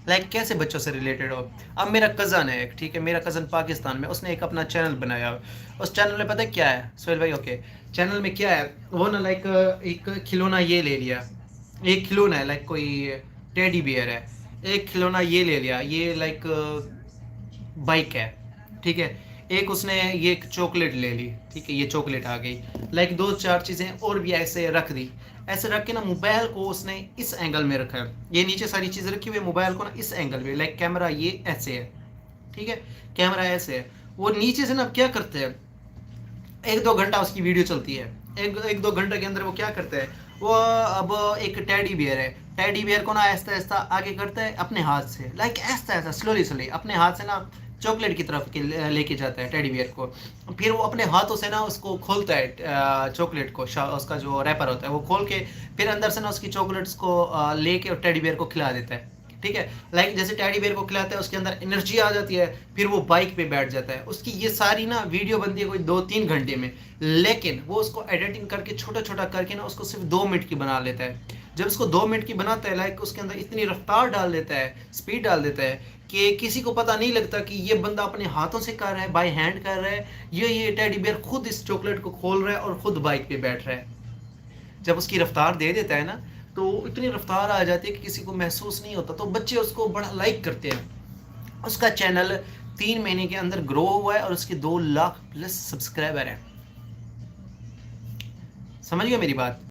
Like कैसे बच्चों से रिलेटेड हो। अब मेरा कज़न है एक, ठीक है, मेरा कज़न पाकिस्तान में, उसने एक अपना चैनल बनाया हुआ। उस चैनल में पता है क्या है सोहेल भाई, ओके, चैनल में क्या है, वो ना लाइक एक खिलौना ये ले लिया, एक खिलौना है लाइक कोई टेडी बियर है, एक खिलौना ये ले लिया, ये लाइक बाइक है, ठीक है, एक उसने ये एक चॉकलेट ले ली, ठीक है, ये चॉकलेट आ गई, लाइक दो चार चीज़ें और भी ऐसे रख दी। ऐसे रख के ना मोबाइल को उसने इस एंगल में रखा है, ये नीचे सारी चीज़ें रखी हुई है, मोबाइल को ना इस एंगल में, लाइक कैमरा ये ऐसे है, ठीक है, कैमरा ऐसे है। वो नीचे से ना क्या करते हैं, एक दो घंटा उसकी वीडियो चलती है, एक दो घंटे के अंदर वो क्या करते हैं, वो अब एक टेडी बियर है, टेडी बियर को ना ऐसा ऐसा आगे करता है अपने हाथ से, लाइक ऐसा ऐसा स्लोली स्लोली अपने हाथ से ना चॉकलेट की तरफ लेके जाता है टेडी बियर को। फिर वो अपने हाथों से ना उसको खोलता है चॉकलेट को, उसका जो रैपर होता है वो खोल के फिर अंदर से ना उसकी चॉकलेट्स को लेके और टेडी बियर को खिला देता है, ठीक है। लाइक जैसे टैडी बेयर को खिलाता है उसके अंदर एनर्जी आ जाती है, फिर वो बाइक पे बैठ जाता है। उसकी ये सारी ना वीडियो बनती है कोई 2-3 घंटे में, लेकिन वो उसको एडिटिंग करके छोटा छोटा करके ना उसको सिर्फ 2 मिनट की बना लेता है। जब उसको 2 मिनट की बनाता है, लाइक उसके अंदर इतनी रफ्तार डाल देता है, स्पीड डाल देता है कि किसी को पता नहीं लगता कि ये बंदा अपने हाथों से कर रहा है, बाय हैंड कर रहा है, ये टेडी बेयर खुद इस चॉकलेट को खोल रहा है और खुद बाइक पे बैठ रहा है। जब उसकी रफ्तार दे देता है ना, तो इतनी रफ्तार आ जाती है कि किसी को महसूस नहीं होता, तो बच्चे उसको बड़ा लाइक करते हैं। उसका चैनल 3 महीने के अंदर ग्रो हुआ है और उसके 2 लाख प्लस सब्सक्राइबर हैं। समझ गए मेरी बात।